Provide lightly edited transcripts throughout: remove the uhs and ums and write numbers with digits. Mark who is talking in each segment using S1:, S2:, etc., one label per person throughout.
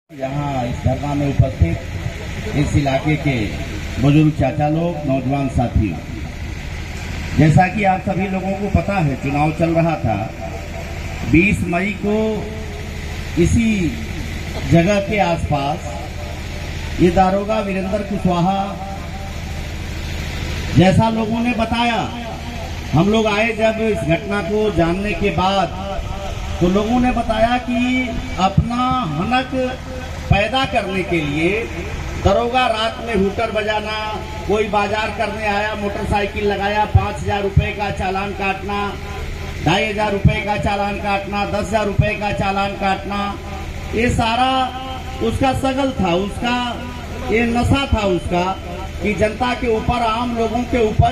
S1: यहाँ इस धरना में उपस्थित इस इलाके के बुजुर्ग चाचा लोग, नौजवान साथी, जैसा कि आप सभी लोगों को पता है, चुनाव चल रहा था। 20 मई को इसी जगह के आसपास ये दारोगा वीरेंद्र कुशवाहा, जैसा लोगों ने बताया, हम लोग आए जब इस घटना को जानने के बाद, तो लोगों ने बताया कि अपना हनक पैदा करने के लिए दरोगा रात में हूटर बजाना, कोई बाजार करने आया, मोटरसाइकिल लगाया, 5,000 रुपए का चालान काटना, 2,500 रुपए का चालान काटना, 10,000 रुपए का चालान काटना, ये सारा उसका सगल था, उसका ये नशा था उसका, कि जनता के ऊपर, आम लोगों के ऊपर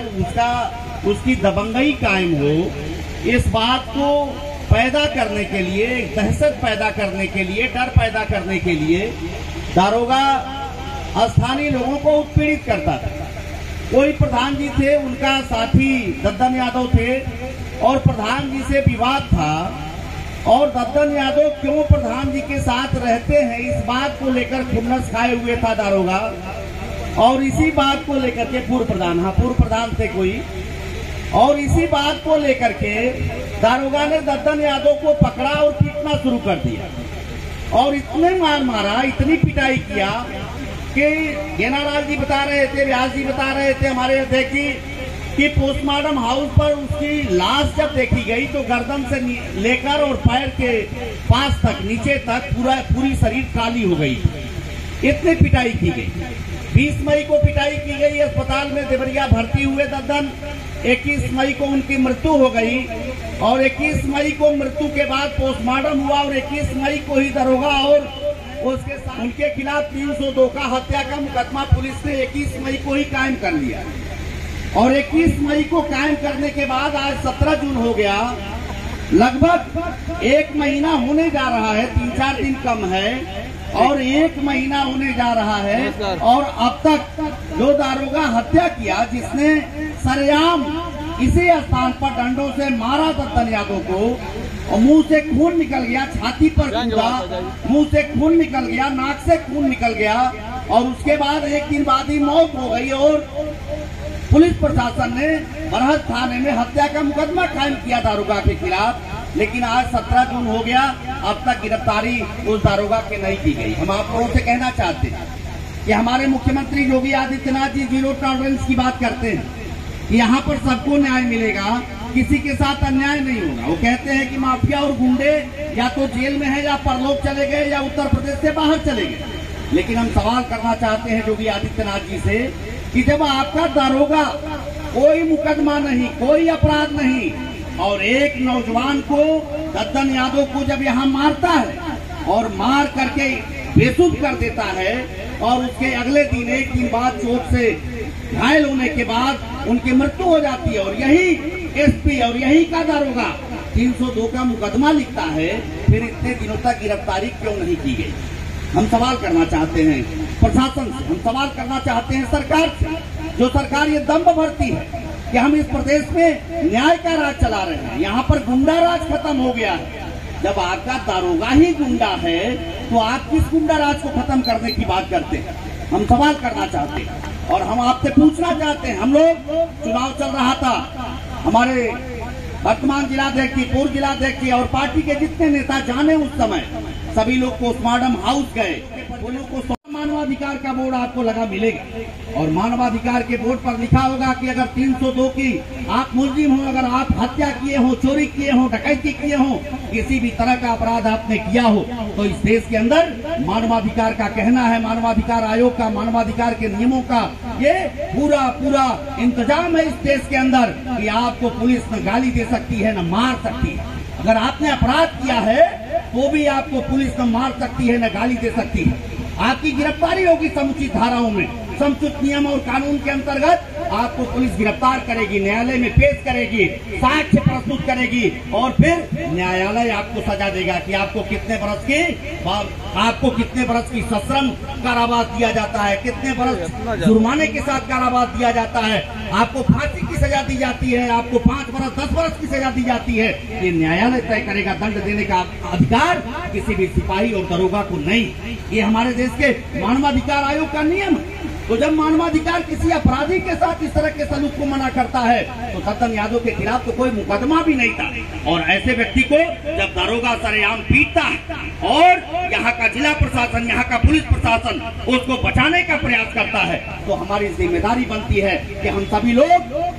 S1: उसकी दबंगई कायम हो। इस बात को पैदा करने के लिए, दहशत पैदा करने के लिए, डर पैदा करने के लिए दारोगा स्थानीय लोगों को उत्पीड़ित करता था। कोई प्रधान जी थे, उनका साथी दद्दन यादव थे, और प्रधान जी से विवाद था, और दद्दन यादव क्यों प्रधान जी के साथ रहते हैं, इस बात को लेकर खुन्नस खाए हुए था दारोगा। और इसी बात को लेकर के पूर्व प्रधान थे कोई, और इसी बात को लेकर के दारोगा ने दद्दन यादव को पकड़ा और पीटना शुरू कर दिया, और इतने मार मारा, इतनी पिटाई किया कि गेनालाल जी बता रहे थे, व्यास जी बता रहे थे हमारे अध्यक्ष जी, कि पोस्टमार्टम हाउस पर उसकी लाश जब देखी गई तो गर्दन से लेकर और पैर के पास तक, नीचे तक पूरी शरीर काली हो गई। इतनी पिटाई की गई। 20 मई को पिटाई की गई, अस्पताल में देवरिया भर्ती हुए दद्दन। 21 मई को उनकी मृत्यु हो गई, और 21 मई को मृत्यु के बाद पोस्टमार्टम हुआ, और 21 मई को ही दरोगा और उनके खिलाफ 302 का हत्या का मुकदमा पुलिस ने 21 मई को ही कायम कर लिया। और 21 मई को कायम करने के बाद आज 17 जून हो गया, लगभग 1 महीना होने जा रहा है, 3-4 दिन कम है, और 1 महीना होने जा रहा है, और अब तक जो दारोगा हत्या किया, जिसने सरेआम इसी स्थान पर डंडों से मारा दद्दन यादव को, और मुंह से खून निकल गया, छाती पर कूदा, मुंह से खून निकल गया, नाक से खून निकल गया, और उसके बाद 1 दिन बाद ही मौत हो गई, और पुलिस प्रशासन ने बरहज थाने में हत्या का मुकदमा कायम किया दारोगा के खिलाफ। लेकिन आज 17 जून हो गया, अब तक गिरफ्तारी उस दारोगा के नहीं की गई। हम आप लोगों से कहना चाहते हैं कि हमारे मुख्यमंत्री योगी आदित्यनाथ जी जीरो टॉलरेंस की बात करते हैं, यहाँ पर सबको न्याय मिलेगा, किसी के साथ अन्याय नहीं होगा। वो कहते हैं कि माफिया और गुंडे या तो जेल में है, या परलोक चले गए, या उत्तर प्रदेश से बाहर चले गए। लेकिन हम सवाल करना चाहते हैं योगी आदित्यनाथ जी से कि जब आपका दारोगा कोई मुकदमा नहीं, कोई अपराध नहीं, और एक नौजवान को, दद्दन यादव को जब यहाँ मारता है और मार करके बेसुध कर देता है, और उसके अगले दिन 1 दिन बाद चोट से घायल होने के बाद उनकी मृत्यु हो जाती है, और यही एसपी और यही का दारोगा 302 का मुकदमा लिखता है, फिर इतने दिनों तक गिरफ्तारी क्यों नहीं की गई? हम सवाल करना चाहते हैं प्रशासन से, हम सवाल करना चाहते हैं सरकार से। जो सरकार ये दम्भ भरती है कि हम इस प्रदेश में न्याय का राज चला रहे हैं, यहाँ पर गुंडा राज खत्म हो गया है। जब आपका दारोगा ही गुंडा है, तो आप किस गुंडा राज को खत्म करने की बात करते हैं? हम सवाल करना चाहते हैं, और हम आपसे पूछना चाहते हैं। हम लोग, चुनाव चल रहा था, हमारे वर्तमान जिलाध्यक्ष, पूर्व जिलाध्यक्ष और पार्टी के जितने नेता जाने उस समय, सभी लोग पोस्टमार्टम हाउस गए। उन लोग को मानवाधिकार का बोर्ड आपको लगा मिलेगा, और मानवाधिकार के बोर्ड पर लिखा होगा कि अगर 302 की आप मुलजिम हो, अगर आप हत्या किए हो, चोरी किए हो, डकैती किए हो, किसी भी तरह का अपराध आपने किया हो, तो इस देश के अंदर मानवाधिकार का कहना है, मानवाधिकार आयोग का, मानवाधिकार के नियमों का ये पूरा इंतजाम है इस देश के अंदर, कि आपको पुलिस न गाली दे सकती है, न मार सकती है। अगर आपने अपराध किया है तो भी आपको पुलिस न मार सकती है, न गाली दे सकती है। आपकी गिरफ्तारी होगी समुचित धाराओं में, समुचित नियम और कानून के अंतर्गत आपको पुलिस गिरफ्तार करेगी, न्यायालय में पेश करेगी, साक्ष्य प्रस्तुत करेगी और फिर न्यायालय आपको सजा देगा कि आपको कितने बरस की सश्रम कारावास दिया जाता है, कितने बरस जुर्माने के साथ कारावास दिया जाता है, आपको फांसी की सजा दी जाती है, आपको 5 बरस 10 बरस की सजा दी जाती है। ये न्यायालय तय करेगा। दंड देने का अधिकार किसी भी सिपाही और दरोगा को नहीं। ये हमारे देश के मानवाधिकार आयोग का नियम है। तो जब मानवाधिकार किसी अपराधी के साथ इस तरह के सलूक को मना करता है तो सत्तन यादव के खिलाफ तो कोई मुकदमा भी नहीं था। और ऐसे व्यक्ति को जब दारोगा सरेआम पीटता है और यहाँ का जिला प्रशासन, यहाँ का पुलिस प्रशासन उसको बचाने का प्रयास करता है तो हमारी जिम्मेदारी बनती है कि हम सभी लोग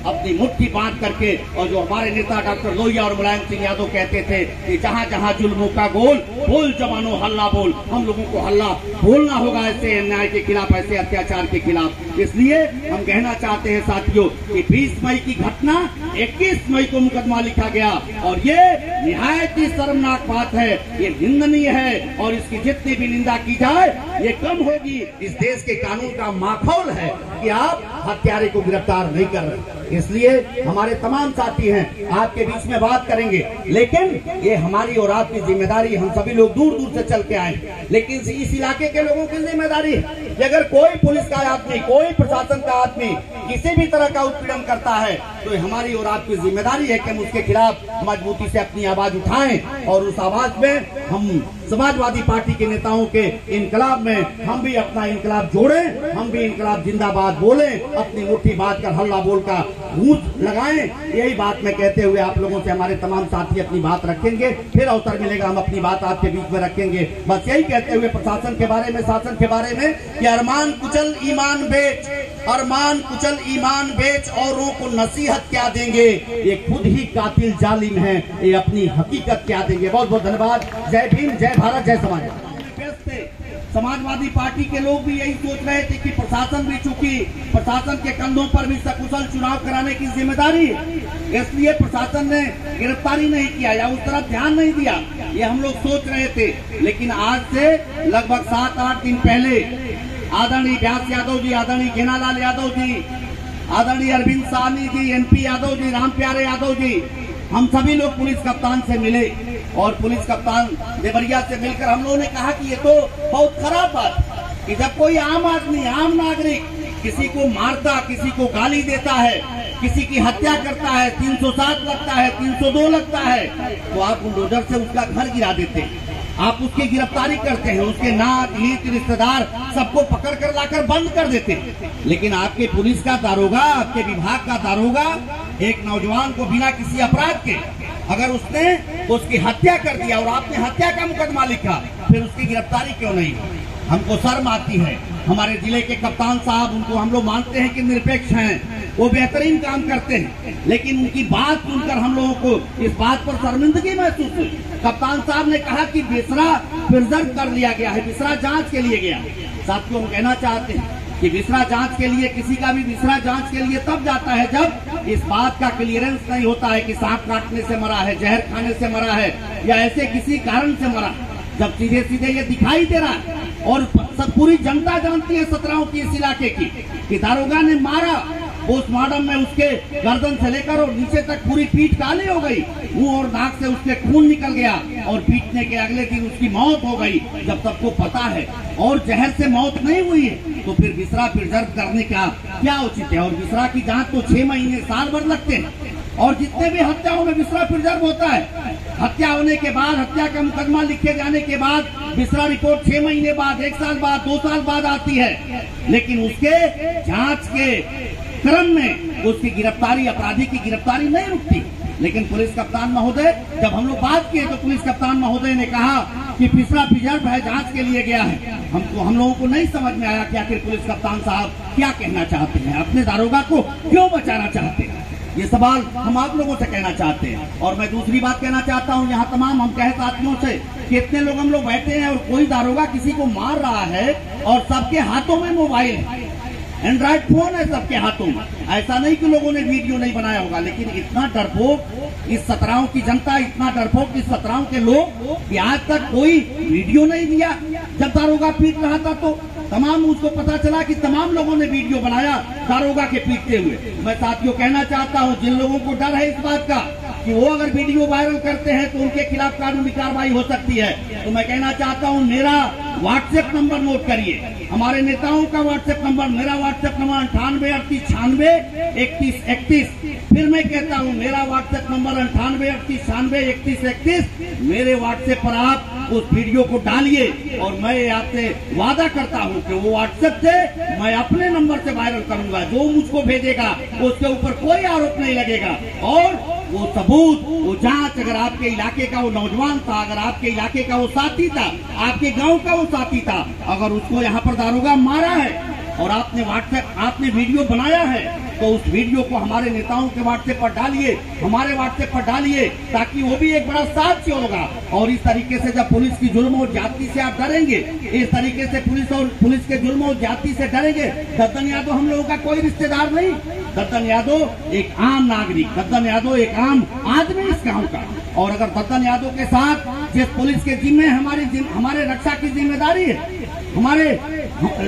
S1: अपनी मुट्ठी बांध करके, और जो हमारे नेता डॉक्टर लोहिया और मुलायम सिंह यादव कहते थे कि जहाँ जहाँ जुल्मों का गोल, बोल जवानों हल्ला बोल, हम लोगों को हल्ला बोलना होगा ऐसे अन्याय के खिलाफ, ऐसे अत्याचार के खिलाफ। इसलिए हम कहना चाहते हैं साथियों कि 20 मई की घटना 21 मई को मुकदमा लिखा गया और ये निहायत ही शर्मनाक बात है, ये निंदनीय है और इसकी जितनी भी निंदा की जाए ये कम होगी। इस देश के कानून का माखौल है कि आप हत्यारे को गिरफ्तार नहीं कर रहे। इसलिए हमारे तमाम साथी हैं आपके बीच में बात करेंगे, लेकिन ये हमारी और आपकी जिम्मेदारी, हम सभी लोग दूर दूर से चल के आए, लेकिन इस इलाके के लोगों की जिम्मेदारी है कि अगर कोई पुलिस का आदमी, कोई प्रशासन का आदमी किसी भी तरह का उत्पीड़न करता है तो हमारी और आपकी जिम्मेदारी है कि हम उसके खिलाफ मजबूती से अपनी आवाज उठाएं और उस आवाज में हम समाजवादी पार्टी के नेताओं के इनकलाब में हम भी अपना इनकलाब जोड़ें, हम भी इनकलाब जिंदाबाद बोलें, अपनी मुट्ठी बांध कर हल्ला बोल का गूंज लगाएं। यही बात मैं कहते हुए आप लोगों से हमारे तमाम साथी अपनी बात रखेंगे, फिर अवसर मिलेगा हम अपनी बात आपके बीच में रखेंगे। बस यही कहते हुए प्रशासन के बारे में, शासन के बारे में कि अरमान कुचल ईमान बेच, अरमान कुचल ईमान बेच औरों को नसीहत क्या देंगे, ये खुद ही कातिल जालिम है, ये अपनी हकीकत क्या देंगे। बहुत बहुत धन्यवाद। जय भीम, जय भारत, जय समाज। समाजवादी पार्टी के लोग भी यही सोच रहे थे कि प्रशासन भी, चूंकि प्रशासन के कंधों पर भी सकुशल चुनाव कराने की जिम्मेदारी है, इसलिए प्रशासन ने गिरफ्तारी नहीं किया या उस तरफ ध्यान नहीं दिया, ये हम लोग सोच रहे थे। लेकिन आज से लगभग 7-8 दिन पहले आदरणीय व्यास यादव जी, आदरणीय घेनालाल यादव जी, आदरणीय अरविंद साहनी जी, एनपी यादव जी, राम प्यारे यादव जी, हम सभी लोग पुलिस कप्तान से मिले और पुलिस कप्तान देवरिया से मिलकर हम लोगों ने कहा कि ये तो बहुत खराब बात है कि जब कोई आम आदमी, आम नागरिक किसी को मारता, किसी को गाली देता है, किसी की हत्या करता है, 307 लगता है, 302 लगता है, तो आप बुलडोजर से उसका घर गिरा देते हैं, आप उसकी गिरफ्तारी करते हैं, उसके नात, हित, रिश्तेदार सबको पकड़ कर लाकर बंद कर देते हैं। लेकिन आपके पुलिस का दारोगा, आपके विभाग का दारोगा एक नौजवान को बिना किसी अपराध के अगर उसने उसकी हत्या कर दिया और आपने हत्या का मुकदमा लिखा, फिर उसकी गिरफ्तारी क्यों नहीं? हमको शर्म आती है। हमारे जिले के कप्तान साहब, उनको हम लोग मानते हैं कि निरपेक्ष हैं, वो बेहतरीन काम करते हैं, लेकिन उनकी बात सुनकर हम लोगों को इस बात पर शर्मिंदगी महसूस हुई। कप्तान साहब ने कहा कि बिसरा प्रिजर्व कर लिया गया है, बिसरा जांच के लिए गया। साथियों, हम कहना चाहते हैं कि बिसरा जांच के लिए, किसी का भी बिसरा जांच के लिए तब जाता है जब इस बात का क्लियरेंस नहीं होता है कि सांप काटने से मरा है, जहर खाने से मरा है या ऐसे किसी कारण से मरा। जब सीधे सीधे ये दिखाई दे रहा है और सब पूरी जनता जानती है 17 की इस इलाके की कि दारोगा ने मारा, पोस्टमार्टम में उसके गर्दन से लेकर और नीचे तक पूरी पीठ काली हो गई, मुंह और नाक से उसके खून निकल गया और पीटने के अगले दिन उसकी मौत हो गई। जब सबको पता है और जहर से मौत नहीं हुई है तो फिर बिसरा प्रिजर्व करने का क्या उचित है? और बिसरा की जांच तो 6 महीने, साल भर लगते हैं और जितने भी हत्याओं में बिसरा प्रिजर्व होता है, हत्या होने के बाद, हत्या का मुकदमा लिखे जाने के बाद बिसरा रिपोर्ट 6 महीने बाद, 1 साल बाद, 2 साल बाद आती है, लेकिन उसके जांच के क्रम में उसकी गिरफ्तारी, अपराधी की गिरफ्तारी नहीं रुकती। लेकिन पुलिस कप्तान महोदय, जब हम लोग बात किए तो पुलिस कप्तान महोदय ने कहा कि बिसरा प्रिजर्व है, जांच के लिए गया है। हम लोगों को नहीं समझ में आया कि आखिर पुलिस कप्तान साहब क्या कहना चाहते हैं, अपने दारोगा को क्यों बचाना चाहते हैं। ये सवाल हम आप लोगों से कहना चाहते हैं। और मैं दूसरी बात कहना चाहता हूँ, यहाँ तमाम हम कहे साथियों से कि इतने लोग हम लोग बैठे हैं और कोई दारोगा किसी को मार रहा है और सबके हाथों में मोबाइल है, एंड्रॉइड फोन है सबके हाथों में। ऐसा नहीं कि लोगों ने वीडियो नहीं बनाया होगा, लेकिन इतना डरपोक इस 17 की जनता, इतना डरपोक इस 17 के लोग कि आज तक कोई वीडियो नहीं दिया जब दारोगा पीट रहा था। तो तमाम मुझको पता चला कि तमाम लोगों ने वीडियो बनाया दारोगा के पीटते हुए। मैं साथियों कहना चाहता हूं, जिन लोगों को डर है इस बात का कि वो अगर वीडियो वायरल करते हैं तो उनके खिलाफ कानूनी कार्रवाई हो सकती है, तो मैं कहना चाहता हूं मेरा व्हाट्सएप नंबर नोट करिए, हमारे नेताओं का व्हाट्सएप नंबर, मेरा व्हाट्सएप नंबर 9838963131। फिर मैं कहता हूं मेरा व्हाट्सएप नंबर 9838963131। मेरे व्हाट्सएप पर आप उस वीडियो को डालिए और मैं आपसे वादा करता हूं कि वो व्हाट्सएप से मैं अपने नंबर से वायरल करूंगा। जो मुझको भेजेगा उसके ऊपर कोई आरोप नहीं लगेगा और वो सबूत, वो जांच, अगर आपके इलाके का वो नौजवान था, अगर आपके इलाके का वो साथी था, आपके गांव का वो साथी था, अगर उसको यहाँ पर दारोगा मारा है और आपने वीडियो बनाया है, तो उस वीडियो को हमारे नेताओं के व्हाट्सएप पर डालिए, हमारे व्हाट्सएप पर डालिए, ताकि वो भी एक बड़ा साक्ष्य होगा। और इस तरीके से जब पुलिस की जुल्म और ज्यादती से आप डरेंगे, इस तरीके से पुलिस के जुल्म और ज्यादती से डरेंगे। दद्दन यादव हम लोगों का कोई रिश्तेदार नहीं, दद्दन यादव एक आम नागरिक, दद्दन यादव एक आम आदमी इस गाँव का। और अगर दद्दन यादव के साथ जिस पुलिस के जिम्मे हमारे रक्षा की जिम्मेदारी है, हमारे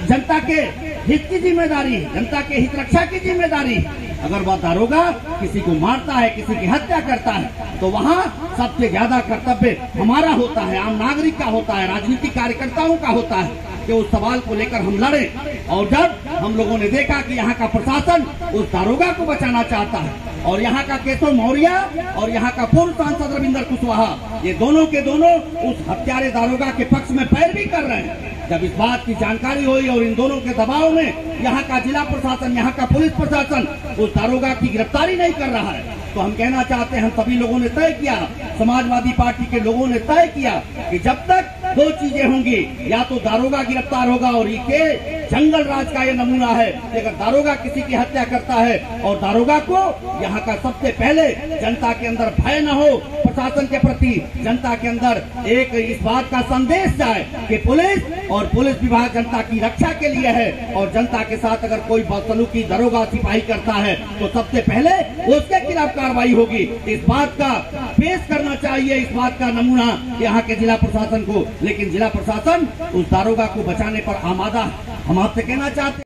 S1: जनता के हित की जिम्मेदारी है, जनता के हित रक्षा की जिम्मेदारी है, अगर वह दारोगा किसी को मारता है, किसी की हत्या करता है, तो वहाँ सबसे ज्यादा कर्तव्य हमारा होता है, आम नागरिक का होता है, राजनीतिक कार्यकर्ताओं का होता है कि उस सवाल को लेकर हम लड़े। और जब हम लोगों ने देखा कि यहाँ का प्रशासन उस दारोगा को बचाना चाहता है और यहाँ का केशव मौर्य और यहाँ का पूर्व सांसद रविंदर कुशवाहा, ये दोनों के दोनों उस हत्यारे दारोगा के पक्ष में पैरवी कर रहे हैं, जब इस बात की जानकारी हुई और इन दोनों के दबाव में यहाँ का जिला प्रशासन, यहाँ का पुलिस प्रशासन उस दारोगा की गिरफ्तारी नहीं कर रहा है, तो हम कहना चाहते हैं, हम सभी लोगों ने तय किया, समाजवादी पार्टी के लोगों ने तय किया कि जब तक दो चीजें होंगी, या तो दारोगा गिरफ्तार होगा, और ये जंगल राज का ये नमूना है कि अगर दारोगा किसी की हत्या करता है और दारोगा को यहाँ का सबसे पहले जनता के अंदर भय न हो, प्रशासन के प्रति जनता के अंदर एक इस बात का संदेश जाए कि पुलिस और पुलिस विभाग जनता की रक्षा के लिए है, और जनता के साथ अगर कोई बदसलूकी दारोगा सिपाही करता है तो सबसे पहले उसके खिलाफ कार्रवाई होगी। इस बात का पेश करना चाहिए, इस बात का नमूना यहाँ के जिला प्रशासन को। लेकिन जिला प्रशासन उस दारोगा को बचाने पर आमादा। हम आपसे कहना चाहते